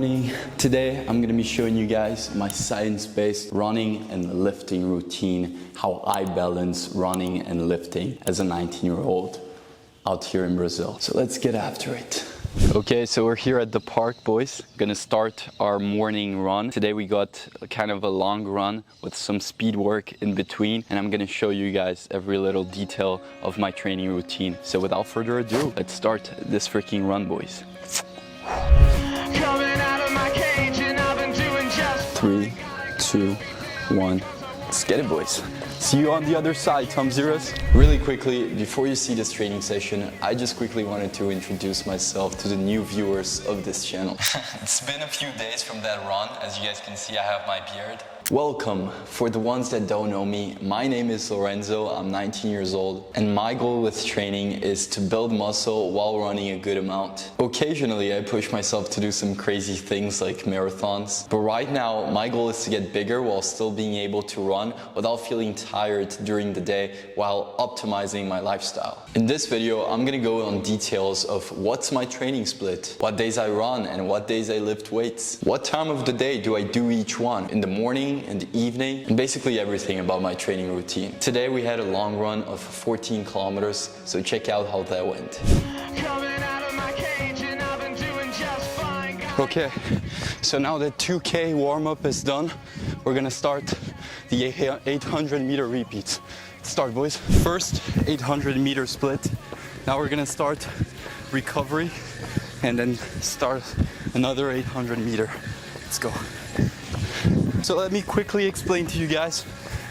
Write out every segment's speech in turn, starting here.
morning. Today I'm gonna be showing you guys my science-based running and lifting routine, how I balance running and lifting as a 19-year-old out here in Brazil. So let's get after it. Okay, so we're here at the park, boys. Gonna start our morning run. Today we got kind of a long run with some speed work in between, and I'm gonna show you guys every little detail of my training routine. So without further ado, let's start this freaking run, boys. 3, 2, 1. Let's get it, boys. See you on the other side, Tom Zeros. Really quickly, before you see this training session, I just quickly wanted to introduce myself to the new viewers of this channel. It's been a few days from that run. As you guys can see, I have my beard. Welcome. For the ones that don't know me, my name is Lorenzo, I'm 19 years old, and my goal with training is to build muscle while running a good amount. Occasionally, I push myself to do some crazy things like marathons, but right now, my goal is to get bigger while still being able to run without feeling tired during the day while optimizing my lifestyle. In this video, I'm gonna go on details of what's my training split, what days I run and what days I lift weights, what time of the day do I do each one, in the morning, in the evening, and basically everything about my training routine. Today we had a long run of 14 kilometers, so check out how that went. Okay, so now that 2K warm-up is done, we're gonna start the 800-meter repeats. Let's start, boys. First 800-meter split. Now we're gonna start recovery and then start another 800-meter. Let's go. So let me quickly explain to you guys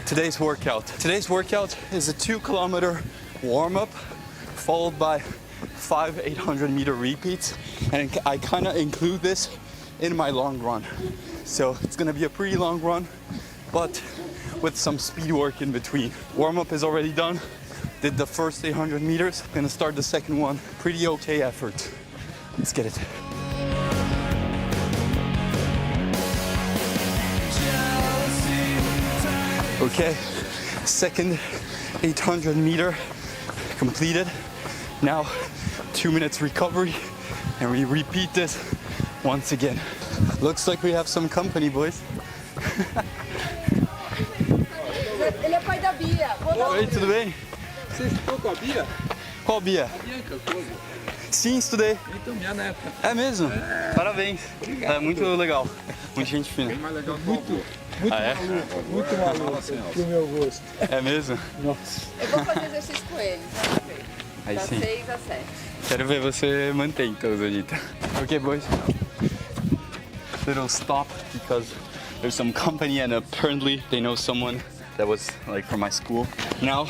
today's workout. Today's workout is a 2-kilometer warm-up followed by 5 800-meter repeats, and I kind of include this in my long run. So it's gonna be a pretty long run, but with some speed work in between. Warm-up is already done. Did the first 800 meters. Gonna start the second one. Pretty okay effort. Let's get it. Okay, second 800 meter completed. Now 2 minutes recovery, and we repeat this once again. Looks like we have some company, boys. Ele é pai da Bia. Oi, tudo bem? Você estudou com a Bia? Qual Bia? A Bianca, coisa. Sim, estudei. Então, minha neta. É mesmo? Parabéns. Obrigado. É muito legal. Muita gente fina. Bem mais legal que Ah, é? muito maluco pro meu gosto. É mesmo? Nossa. Eu vou fazer exercício com ele, vamos ver. Aí Das sim. 6 às 7. Quero ver você manter então, Zonita. Okay, boys. Little stop because there's some company and apparently they know someone that was like from my school. Now,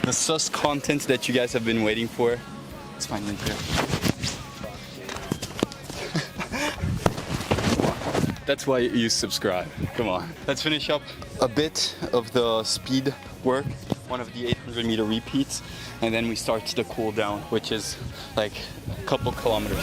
the sus content that you guys have been waiting for, it's finally here. That's why you subscribe. Come on. Let's finish up a bit of the speed work, one of the 800-meter repeats, and then we start the cool down, which is like a couple kilometers.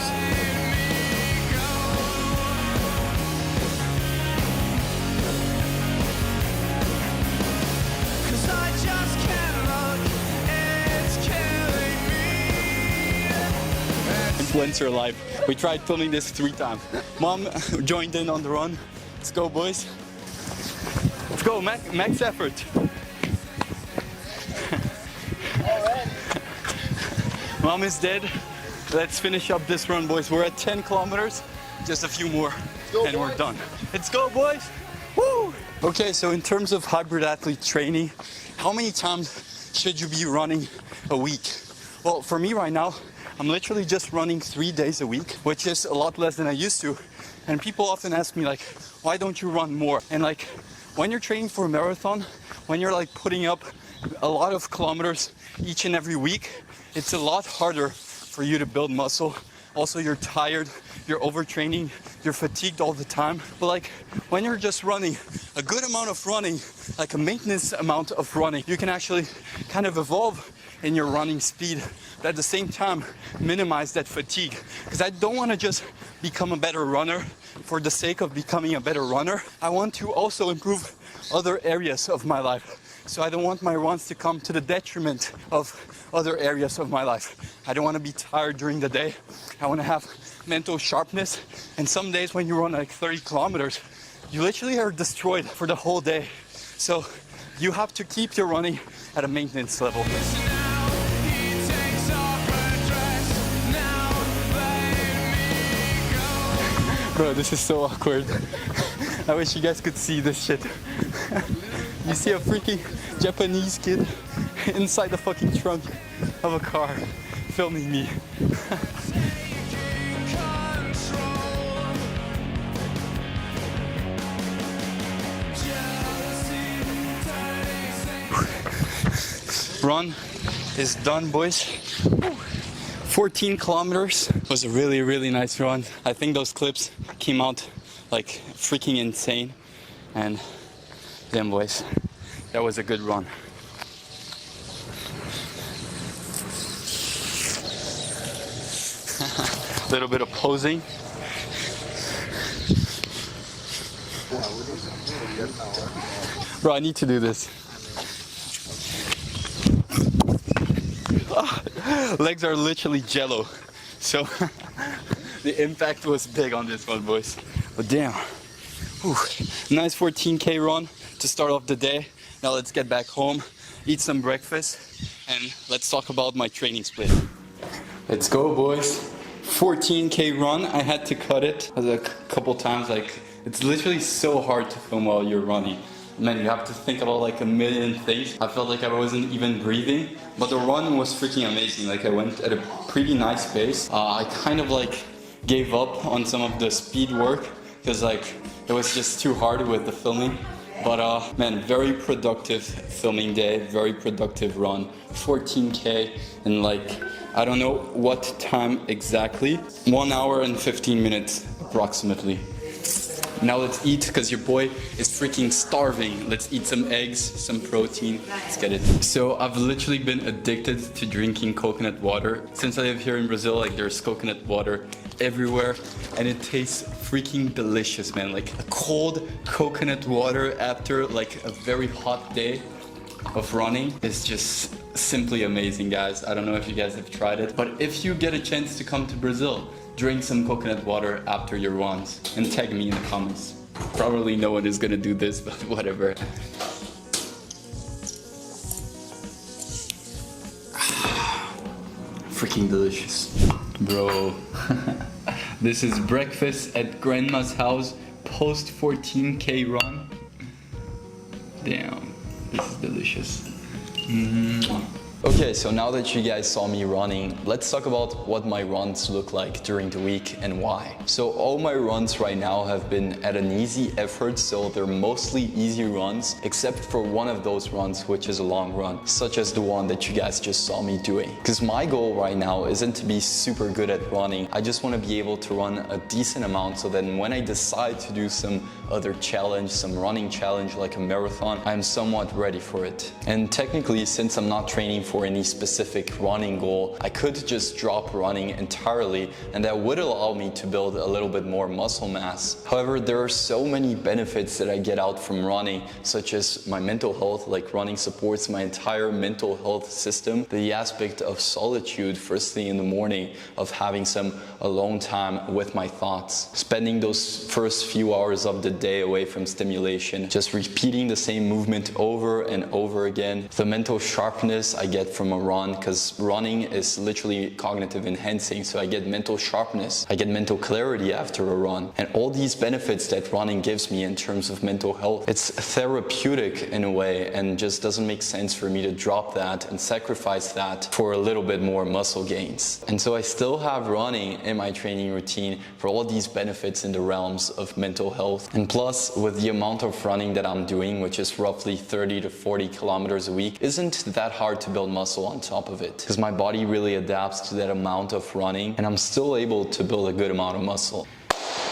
Influencer life. We tried filming this 3 times. Mom joined in on the run. Let's go, boys. Let's go, max effort. Mom is dead. Let's finish up this run, boys. We're at 10 kilometers, just a few more, and we're done. Let's go, boys. Woo! Okay, so in terms of hybrid athlete training, how many times should you be running a week? Well, for me right now, I'm literally just running 3 days a week, which is a lot less than I used to. And people often ask me like, why don't you run more? And like, when you're training for a marathon, when you're like putting up a lot of kilometers each and every week, it's a lot harder for you to build muscle. Also, you're tired, you're overtraining, you're fatigued all the time. But like, when you're just running, a good amount of running, like a maintenance amount of running, you can actually kind of evolve in your running speed, but at the same time minimize that fatigue. Because I don't want to just become a better runner for the sake of becoming a better runner. I want to also improve other areas of my life. So I don't want my runs to come to the detriment of other areas of my life. I don't want to be tired during the day. I want to have mental sharpness. And some days when you run like 30 kilometers, you literally are destroyed for the whole day. So you have to keep your running at a maintenance level. Bro, this is so awkward. I wish you guys could see this shit. You see a freaking Japanese kid inside the fucking trunk of a car filming me. Run is done, boys. 14 kilometers was a really nice run. I think those clips came out like freaking insane. And damn, boys, that was a good run. A little bit of posing. Bro, I need to do this. Legs are literally jello, so the impact was big on this one, boys. But damn, whew. Nice 14K run to start off the day. Now let's get back home, eat some breakfast, and let's talk about my training split. Let's go, boys. 14K run. I had to cut it a couple times. Like, it's literally so hard to film while you're running. Man, you have to think about like a million things. I felt like I wasn't even breathing, but the run was freaking amazing. Like, I went at a pretty nice pace. I kind of like gave up on some of the speed work because like it was just too hard with the filming. But man, very productive filming day, very productive run. 14K in like, I don't know what time exactly. 1 hour and 15 minutes approximately. Now let's eat, because your boy is freaking starving. Let's eat some eggs, some protein. Let's get it. So I've literally been addicted to drinking coconut water. Since I live here in Brazil, like there's coconut water everywhere, and it tastes freaking delicious, man. Like a cold coconut water after like a very hot day of running is just simply amazing, guys. I don't know if you guys have tried it, but if you get a chance to come to Brazil, drink some coconut water after your runs and tag me in the comments. Probably no one is gonna do this, but whatever. Freaking delicious. Bro. This is breakfast at grandma's house post 14K run. Damn, this is delicious. Okay, so now that you guys saw me running, let's talk about what my runs look like during the week and why. So all my runs right now have been at an easy effort, so they're mostly easy runs, except for one of those runs, which is a long run, such as the one that you guys just saw me doing. Because my goal right now isn't to be super good at running. I just want to be able to run a decent amount so that when I decide to do some other challenge, some running challenge like a marathon, I'm somewhat ready for it. And technically, since I'm not training for any specific running goal, I could just drop running entirely, and that would allow me to build a little bit more muscle mass. However, there are so many benefits that I get out from running, such as my mental health. Like, running supports my entire mental health system. The aspect of solitude first thing in the morning, of having some alone time with my thoughts, spending those first few hours of the day away from stimulation, just repeating the same movement over and over again. The mental sharpness I get from a run, because running is literally cognitive enhancing, so I get mental sharpness, I get mental clarity after a run, and all these benefits that running gives me in terms of mental health, it's therapeutic in a way, and just doesn't make sense for me to drop that and sacrifice that for a little bit more muscle gains. And so I still have running in my training routine for all these benefits in the realms of mental health. And plus, with the amount of running that I'm doing, which is roughly 30 to 40 kilometers a week, isn't that hard to build muscle on top of it, because my body really adapts to that amount of running, and I'm still able to build a good amount of muscle.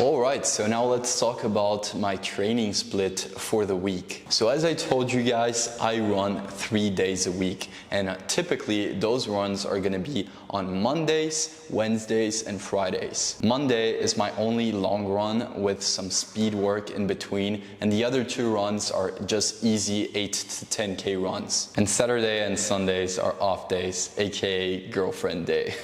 Alright, so now let's talk about my training split for the week. So as I told you guys, I run 3 days a week, and typically those runs are gonna be on Mondays, Wednesdays, and Fridays. Monday is my only long run with some speed work in between, and the other 2 runs are just easy 8 to 10K runs. And Saturday and Sundays are off days, aka girlfriend day.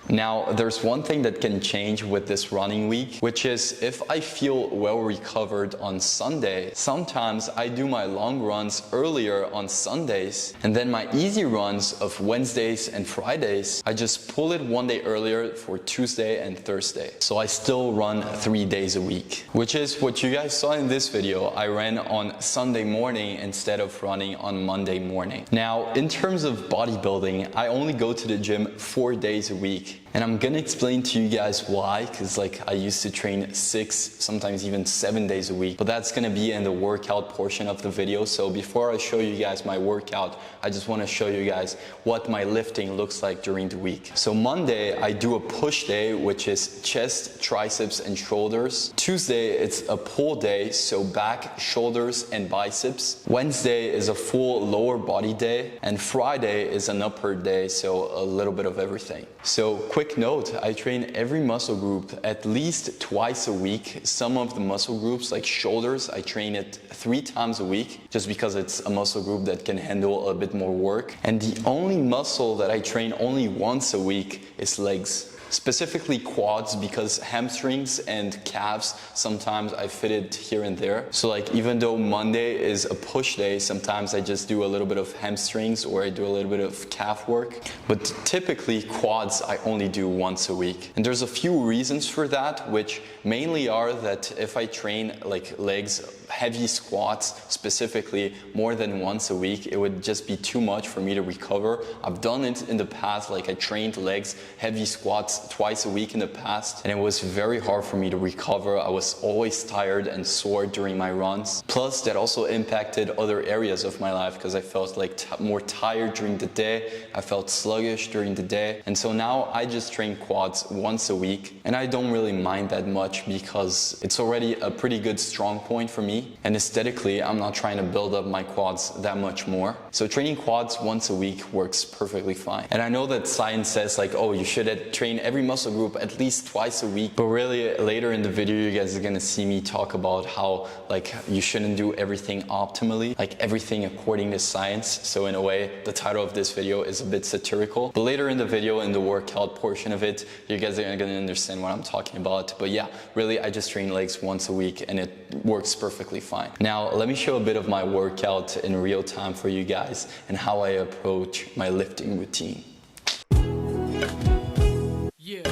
Now, there's one thing that can change with this running week, which is if I feel well recovered on Sunday, sometimes I do my long runs earlier on Sundays, and then my easy runs of Wednesdays and Fridays, I just pull it one day earlier for Tuesday and Thursday. So I still run 3 days a week, which is what you guys saw in this video. I ran on Sunday morning instead of running on Monday morning. Now, in terms of bodybuilding, I only go to the gym 4 days a week. And I'm gonna explain to you guys why, because like I used to train 6, sometimes even 7 days a week, but that's gonna be in the workout portion of the video. So before I show you guys my workout, I just wanna show you guys what my lifting looks like during the week. So Monday, I do a push day, which is chest, triceps, and shoulders. Tuesday, it's a pull day, so back, shoulders, and biceps. Wednesday is a full lower body day, and Friday is an upper day, so a little bit of everything. So quick note, I train every muscle group at least twice a week. Some of the muscle groups like shoulders, I train it 3 times a week just because it's a muscle group that can handle a bit more work. And the only muscle that I train only once a week is legs. Specifically quads, because hamstrings and calves, sometimes I fit it here and there. So like even though Monday is a push day, sometimes I just do a little bit of hamstrings or I do a little bit of calf work. But typically quads I only do once a week. And there's a few reasons for that, which mainly are that if I train like legs, heavy squats specifically more than once a week, it would just be too much for me to recover. I've done it in the past, like I trained legs, heavy squats twice a week in the past, and it was very hard for me to recover. I was always tired and sore during my runs. Plus that also impacted other areas of my life because I felt like more tired during the day. I felt sluggish during the day. And so now I just train quads once a week, and I don't really mind that much because it's already a pretty good strong point for me. And aesthetically, I'm not trying to build up my quads that much more. So training quads once a week works perfectly fine. And I know that science says like, oh, you should train every muscle group at least twice a week. But really later in the video, you guys are gonna see me talk about how like you shouldn't do everything optimally, like everything according to science. So in a way, the title of this video is a bit satirical. But later in the video, in the workout portion of it, you guys are gonna understand what I'm talking about. But yeah, really, I just train legs once a week and it works perfectly fine. Now, let me show a bit of my workout in real time for you guys and how I approach my lifting routine. Yeah.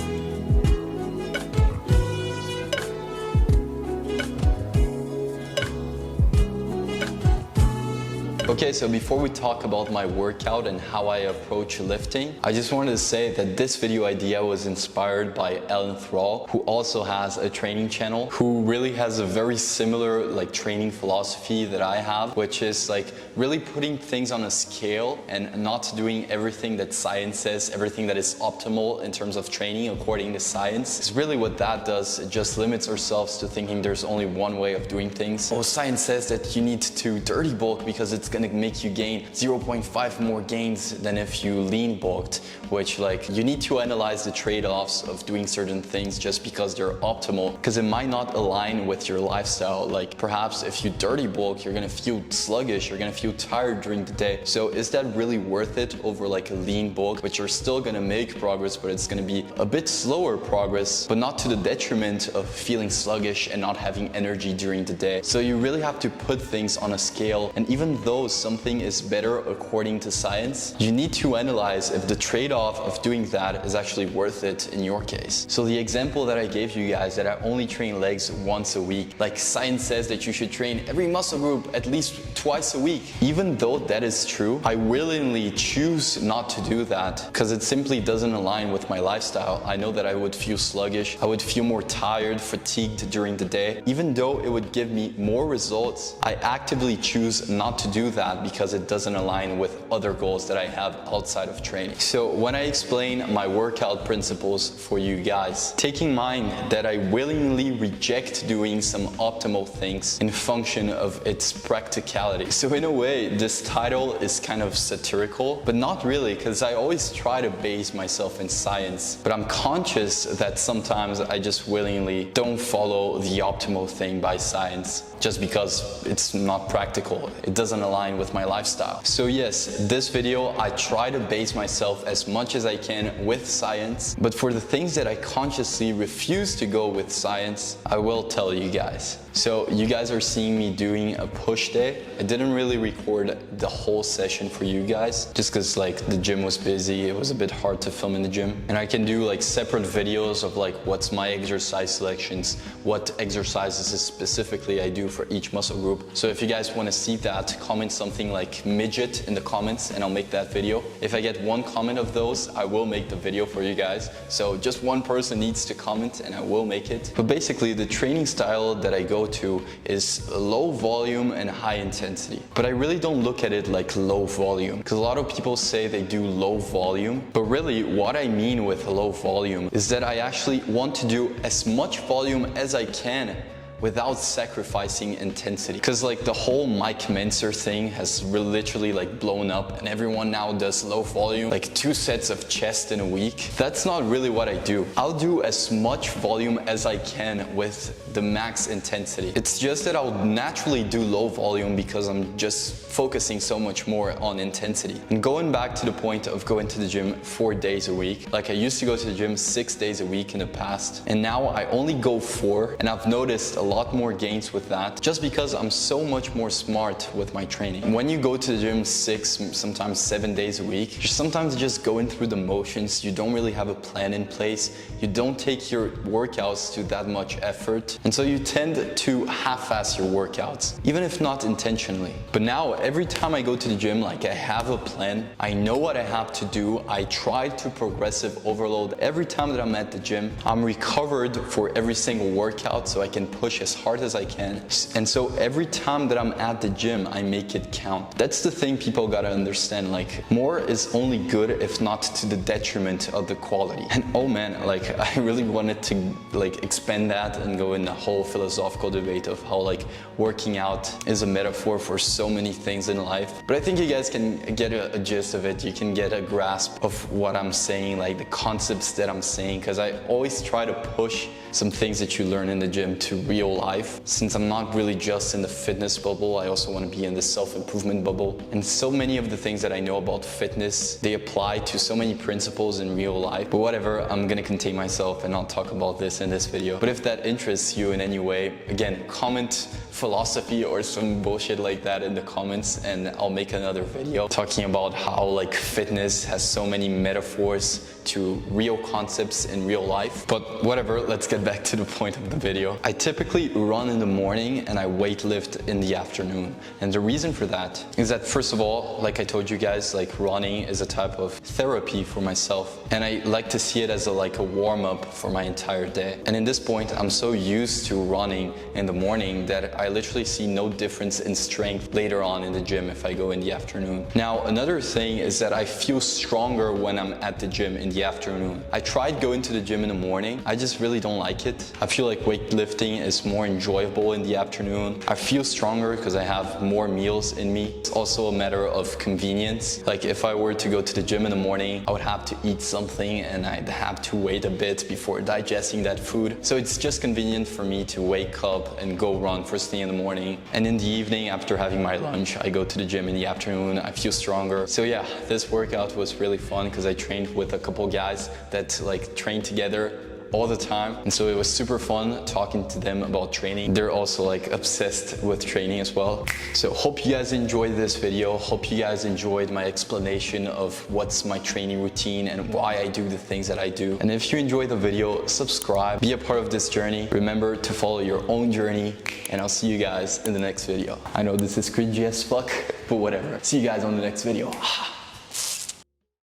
Okay, so before we talk about my workout and how I approach lifting, I just wanted to say that this video idea was inspired by Ellen Thrall, who also has a training channel, who really has a very similar like training philosophy that I have, which is like really putting things on a scale and not doing everything that science says, everything that is optimal in terms of training according to science. It's really what that does. It just limits ourselves to thinking there's only one way of doing things. Oh, science says that you need to dirty bulk because it's gonna make you gain 0.5 more gains than if you lean bulked, which like you need to analyze the trade-offs of doing certain things just because they're optimal, because it might not align with your lifestyle. Like perhaps if you dirty bulk, you're gonna feel sluggish, you're gonna feel tired during the day. So is that really worth it over like a lean bulk, but you're still gonna make progress, but it's gonna be a bit slower progress, but not to the detriment of feeling sluggish and not having energy during the day. So you really have to put things on a scale, and even though something is better according to science, you need to analyze if the trade-off of doing that is actually worth it in your case. So the example that I gave you guys, that I only train legs once a week, like science says that you should train every muscle group at least twice a week. Even though that is true, I willingly choose not to do that because it simply doesn't align with my lifestyle. I know that I would feel sluggish, I would feel more tired, fatigued during the day. Even though it would give me more results, I actively choose not to do that that because it doesn't align with other goals that I have outside of training. So when I explain my workout principles for you guys, take in mind that I willingly reject doing some optimal things in function of its practicality. So in a way, this title is kind of satirical, but not really, because I always try to base myself in science, but I'm conscious that sometimes I just willingly don't follow the optimal thing by science just because it's not practical. It doesn't align with my lifestyle. So yes, this video, I try to base myself as much as I can with science, but for the things that I consciously refuse to go with science, I will tell you guys. So you guys are seeing me doing a push day. I didn't really record the whole session for you guys just because like the gym was busy. It was a bit hard to film in the gym, and I can do like separate videos of like what's my exercise selections, what exercises specifically I do for each muscle group. So if you guys want to see that, comment something like midget in the comments and I'll make that video. If I get one comment of those, I will make the video for you guys. So just one person needs to comment and I will make it. But basically the training style that I go to is low volume and high intensity. But I really don't look at it like low volume, because a lot of people say they do low volume. But really what I mean with low volume is that I actually want to do as much volume as I can without sacrificing intensity. Because like the whole Mike Menzer thing has literally like blown up and everyone now does low volume, like 2 sets of chest in a week. That's not really what I do. I'll do as much volume as I can with the max intensity. It's just that I'll naturally do low volume because I'm just focusing so much more on intensity. And going back to the point of going to the gym 4 days a week, like I used to go to the gym 6 days a week in the past, and now I only go 4, and I've noticed a lot more gains with that just because I'm so much more smart with my training. When you go to the gym 6, sometimes 7 days a week, you're sometimes just going through the motions. You don't really have a plan in place. You don't take your workouts to that much effort, and so you tend to half-ass your workouts, even if not intentionally. But now every time I go to the gym, like I have a plan, I know what I have to do. I try to progressive overload. Every time that I'm at the gym, I'm recovered for every single workout so I can push as hard as I can. And so every time that I'm at the gym, I make it count. That's the thing people gotta understand. Like more is only good if not to the detriment of the quality. And oh man, like I really wanted to like expand that and go in the whole philosophical debate of how like working out is a metaphor for so many things in life. But I think you guys can get a gist of it. You can get a grasp of what I'm saying, like the concepts that I'm saying, because I always try to push some things that you learn in the gym to real life. Since I'm not really just in the fitness bubble, I also want to be in the self-improvement bubble. And so many of the things that I know about fitness, they apply to so many principles in real life. But whatever, I'm gonna contain myself and not talk about this in this video. But if that interests you in any way, again, comment philosophy or some bullshit like that in the comments and I'll make another video talking about how like fitness has so many metaphors to real concepts in real life. But whatever, let's get back to the point of the video. I typically run in the morning and I weight lift in the afternoon. And the reason for that is that first of all, like I told you guys, like running is a type of therapy for myself. And I like to see it as like a warm-up for my entire day. And in this point, I'm so used to running in the morning that I literally see no difference in strength later on in the gym if I go in the afternoon. Now, another thing is that I feel stronger when I'm at the gym in the afternoon. I tried going to the gym in the morning. I just really don't like it. I feel like weightlifting is more enjoyable in the afternoon. I feel stronger because I have more meals in me. It's also a matter of convenience. Like if I were to go to the gym in the morning, I would have to eat something and I'd have to wait a bit before digesting that food. So it's just convenient for me to wake up and go run first thing in the morning. And in the evening, after having my lunch, I go to the gym in the afternoon. I feel stronger. So yeah, this workout was really fun because I trained with a couple guys that like train together all the time, and so it was super fun talking to them about training. They're also like obsessed with training as well. So hope you guys enjoyed this video. Hope you guys enjoyed my explanation of what's my training routine and why I do the things that I do. And if you enjoyed the video, subscribe, be a part of this journey. Remember to follow your own journey, and I'll see you guys in the next video. I know this is cringy as fuck, but whatever. See you guys on the next video.